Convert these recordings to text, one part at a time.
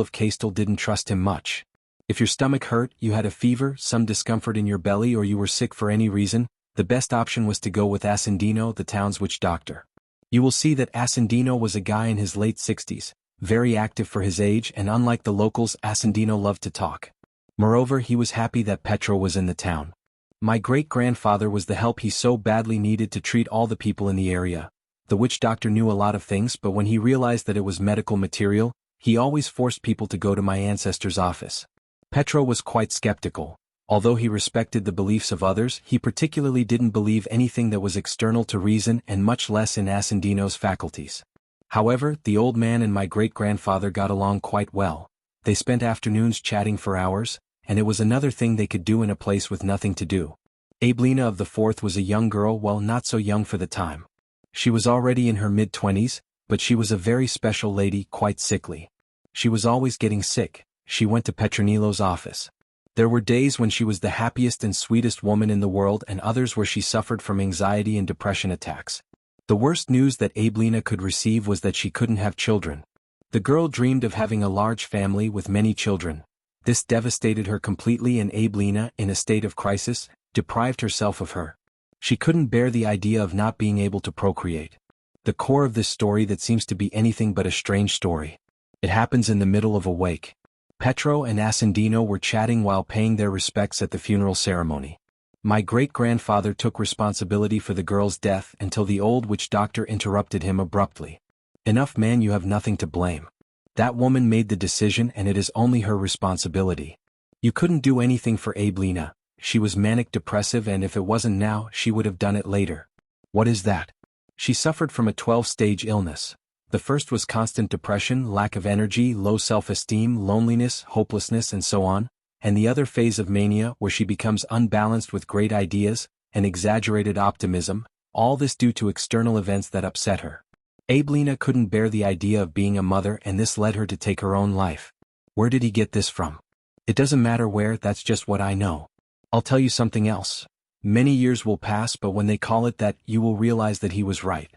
of Castel didn't trust him much. If your stomach hurt, you had a fever, some discomfort in your belly, or you were sick for any reason, the best option was to go with Ascendino, the town's witch doctor. You will see that Ascendino was a guy in his late 60s, very active for his age, and unlike the locals, Ascendino loved to talk. Moreover, he was happy that Petro was in the town. My great-grandfather was the help he so badly needed to treat all the people in the area. The witch doctor knew a lot of things, but when he realized that it was medical material, he always forced people to go to my ancestor's office. Petro was quite skeptical. Although he respected the beliefs of others, he particularly didn't believe anything that was external to reason and much less in Ascendino's faculties. However, the old man and my great-grandfather got along quite well. They spent afternoons chatting for hours, and it was another thing they could do in a place with nothing to do. Abelina of the Fourth was a young girl, well, not so young for the time. She was already in her mid-20s, but she was a very special lady, quite sickly. She was always getting sick. She went to Petronilo's office. There were days when she was the happiest and sweetest woman in the world, and others where she suffered from anxiety and depression attacks. The worst news that Abelina could receive was that she couldn't have children. The girl dreamed of having a large family with many children. This devastated her completely, and Abelina, in a state of crisis, deprived herself of her. She couldn't bear the idea of not being able to procreate. The core of this story that seems to be anything but a strange story. It happens in the middle of a wake. Petro and Ascendino were chatting while paying their respects at the funeral ceremony. My great-grandfather took responsibility for the girl's death until the old witch doctor interrupted him abruptly. "Enough, man, you have nothing to blame. That woman made the decision and it is only her responsibility. You couldn't do anything for Abelina. She was manic-depressive, and if it wasn't now, she would have done it later." "What is that?" "She suffered from a 12-stage illness. The first was constant depression, lack of energy, low self-esteem, loneliness, hopelessness, and so on, and the other phase of mania, where she becomes unbalanced with great ideas and exaggerated optimism, all this due to external events that upset her. Abelina couldn't bear the idea of being a mother, and this led her to take her own life." "Where did he get this from?" "It doesn't matter where, that's just what I know. I'll tell you something else. Many years will pass, but when they call it that, you will realize that he was right.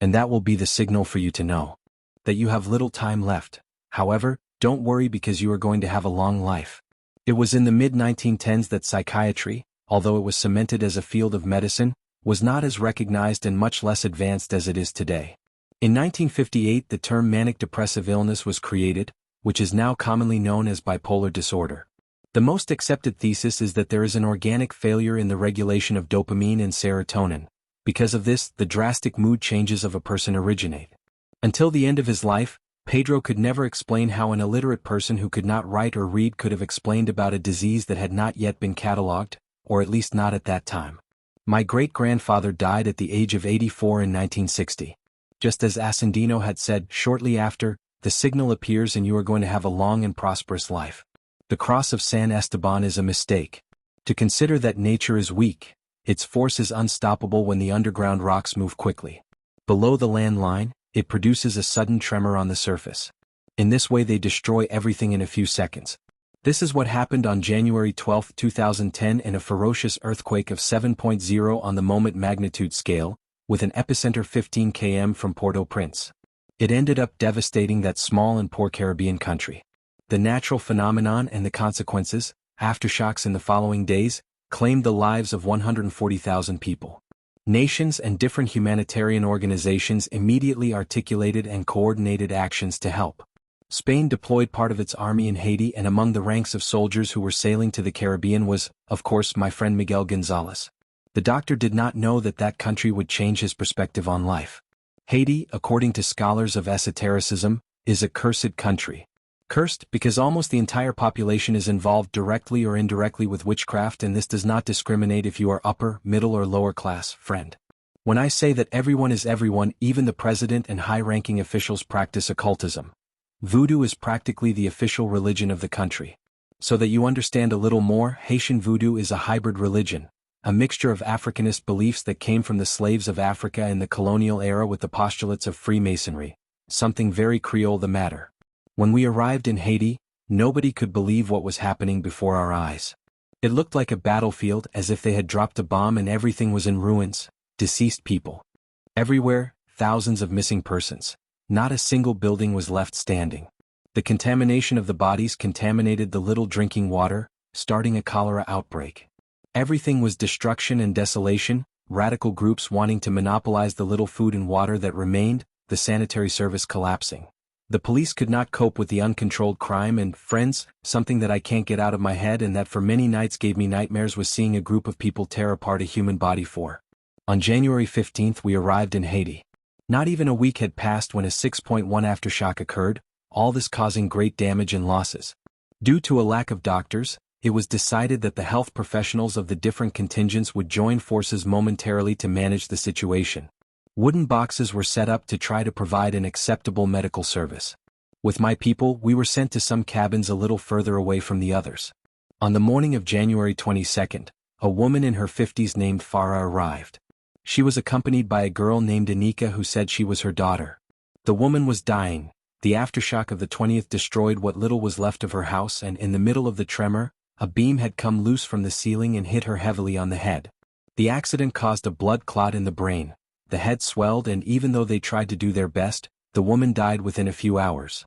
And that will be the signal for you to know that you have little time left. However, don't worry, because you are going to have a long life." It was in the mid-1910s that psychiatry, although it was cemented as a field of medicine, was not as recognized and much less advanced as it is today. In 1958, the term manic depressive illness was created, which is now commonly known as bipolar disorder. The most accepted thesis is that there is an organic failure in the regulation of dopamine and serotonin. Because of this, the drastic mood changes of a person originate. Until the end of his life, Pedro could never explain how an illiterate person who could not write or read could have explained about a disease that had not yet been catalogued, or at least not at that time. My great-grandfather died at the age of 84 in 1960. Just as Ascendino had said, shortly after, the signal appears and you are going to have a long and prosperous life. The cross of San Esteban is a mistake. To consider that nature is weak, its force is unstoppable when the underground rocks move quickly. Below the land line, it produces a sudden tremor on the surface. In this way they destroy everything in a few seconds. This is what happened on January 12, 2010 in a ferocious earthquake of 7.0 on the moment magnitude scale, with an epicenter 15 km from Port-au-Prince. It ended up devastating that small and poor Caribbean country. The natural phenomenon and the consequences, aftershocks in the following days, claimed the lives of 140,000 people. Nations and different humanitarian organizations immediately articulated and coordinated actions to help. Spain deployed part of its army in Haiti, and among the ranks of soldiers who were sailing to the Caribbean was, of course, my friend Miguel Gonzalez. The doctor did not know that that country would change his perspective on life. Haiti, according to scholars of esotericism, is a cursed country. Cursed because almost the entire population is involved directly or indirectly with witchcraft, and this does not discriminate if you are upper, middle, or lower class, friend. When I say that everyone is everyone, even the president and high-ranking officials practice occultism. Voodoo is practically the official religion of the country. So that you understand a little more, Haitian voodoo is a hybrid religion, a mixture of Africanist beliefs that came from the slaves of Africa in the colonial era with the postulates of Freemasonry, something very Creole the matter. When we arrived in Haiti, nobody could believe what was happening before our eyes. It looked like a battlefield, as if they had dropped a bomb and everything was in ruins, deceased people. Everywhere, thousands of missing persons. Not a single building was left standing. The contamination of the bodies contaminated the little drinking water, starting a cholera outbreak. Everything was destruction and desolation, radical groups wanting to monopolize the little food and water that remained, the sanitary service collapsing. The police could not cope with the uncontrolled crime and, friends, something that I can't get out of my head and that for many nights gave me nightmares was seeing a group of people tear apart a human body. On January 15th we arrived in Haiti. Not even a week had passed when a 6.1 aftershock occurred, all this causing great damage and losses. Due to a lack of doctors, it was decided that the health professionals of the different contingents would join forces momentarily to manage the situation. Wooden boxes were set up to try to provide an acceptable medical service. With my people, we were sent to some cabins a little further away from the others. On the morning of January 22nd, a woman in her 50s named Farah arrived. She was accompanied by a girl named Anika who said she was her daughter. The woman was dying. The aftershock of the 20th destroyed what little was left of her house, and in the middle of the tremor, a beam had come loose from the ceiling and hit her heavily on the head. The accident caused a blood clot in the brain. The head swelled, and even though they tried to do their best, the woman died within a few hours.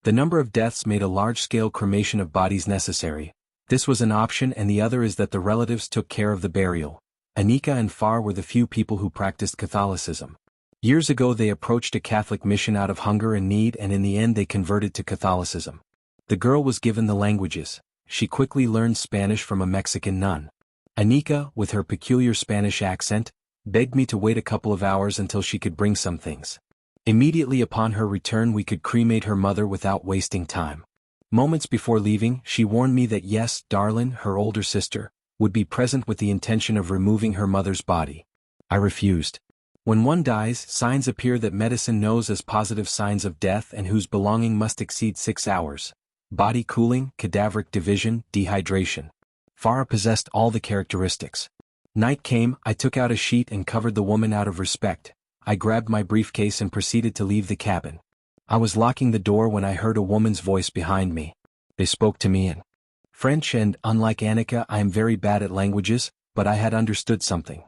The number of deaths made a large-scale cremation of bodies necessary. This was an option, and the other is that the relatives took care of the burial. Anika and Far were the few people who practiced Catholicism. Years ago they approached a Catholic mission out of hunger and need, and in the end they converted to Catholicism. The girl was given the languages. She quickly learned Spanish from a Mexican nun. Anika, with her peculiar Spanish accent, begged me to wait a couple of hours until she could bring some things. Immediately upon her return we could cremate her mother without wasting time. Moments before leaving, she warned me that yes, Darlin, her older sister, would be present with the intention of removing her mother's body. I refused. When one dies, signs appear that medicine knows as positive signs of death and whose belonging must exceed 6 hours. Body cooling, cadaveric division, dehydration. Farah possessed all the characteristics. Night came, I took out a sheet and covered the woman out of respect. I grabbed my briefcase and proceeded to leave the cabin. I was locking the door when I heard a woman's voice behind me. They spoke to me in French, and, unlike Anika, I am very bad at languages, but I had understood something.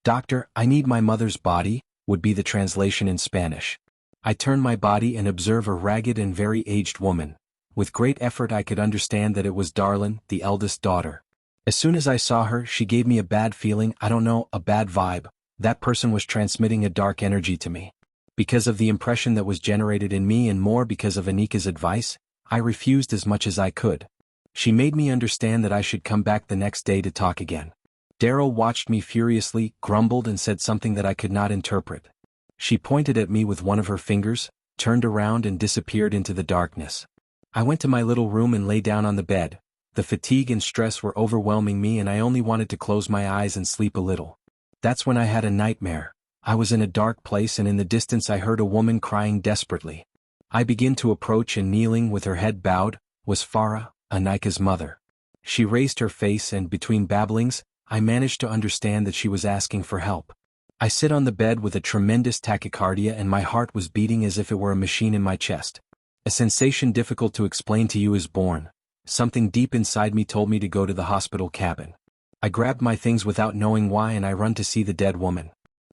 "Doctor, I need my mother's body," would be the translation in Spanish. I turned my body and observed a ragged and very aged woman. With great effort I could understand that it was Darlin, the eldest daughter. As soon as I saw her, she gave me a bad feeling, I don't know, a bad vibe. That person was transmitting a dark energy to me. Because of the impression that was generated in me and more because of Anika's advice, I refused as much as I could. She made me understand that I should come back the next day to talk again. Daryl watched me furiously, grumbled and said something that I could not interpret. She pointed at me with one of her fingers, turned around and disappeared into the darkness. I went to my little room and lay down on the bed. The fatigue and stress were overwhelming me and I only wanted to close my eyes and sleep a little. That's when I had a nightmare. I was in a dark place and in the distance I heard a woman crying desperately. I began to approach and kneeling with her head bowed, was Farah, Anika's mother. She raised her face and between babblings, I managed to understand that she was asking for help. I sit on the bed with a tremendous tachycardia and my heart was beating as if it were a machine in my chest. A sensation difficult to explain to you is born. Something deep inside me told me to go to the hospital cabin. I grabbed my things without knowing why and I run to see the dead woman.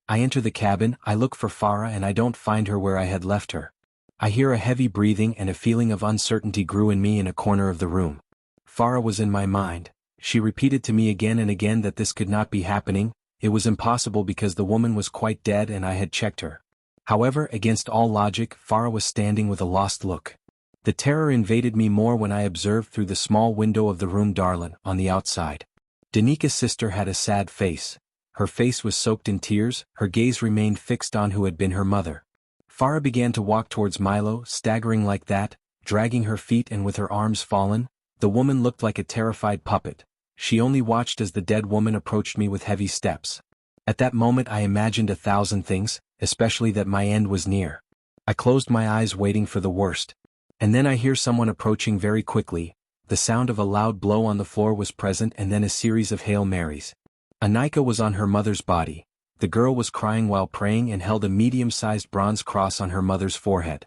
I enter the cabin, I look for Farah and I don't find her where I had left her. I hear a heavy breathing and a feeling of uncertainty grew in me in a corner of the room. Farah was in my mind. She repeated to me again and again that this could not be happening, it was impossible because the woman was quite dead and I had checked her. However, against all logic, Farah was standing with a lost look. The terror invaded me more when I observed through the small window of the room Darlin, on the outside. Danika's sister had a sad face. Her face was soaked in tears, her gaze remained fixed on who had been her mother. Farah began to walk towards Milo, staggering like that, dragging her feet and with her arms fallen. The woman looked like a terrified puppet. She only watched as the dead woman approached me with heavy steps. At that moment I imagined 1,000 things, especially that my end was near. I closed my eyes waiting for the worst. And then I hear someone approaching very quickly. The sound of a loud blow on the floor was present and then a series of Hail Marys. Anika was on her mother's body. The girl was crying while praying and held a medium-sized bronze cross on her mother's forehead.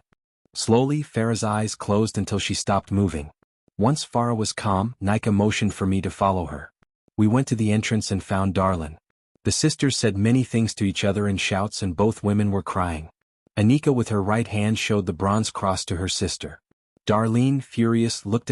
Slowly, Farah's eyes closed until she stopped moving. Once Farah was calm, Nika motioned for me to follow her. We went to the entrance and found Darlin. The sisters said many things to each other in shouts and both women were crying. Anika with her right hand showed the bronze cross to her sister. Darlene, furious, looked at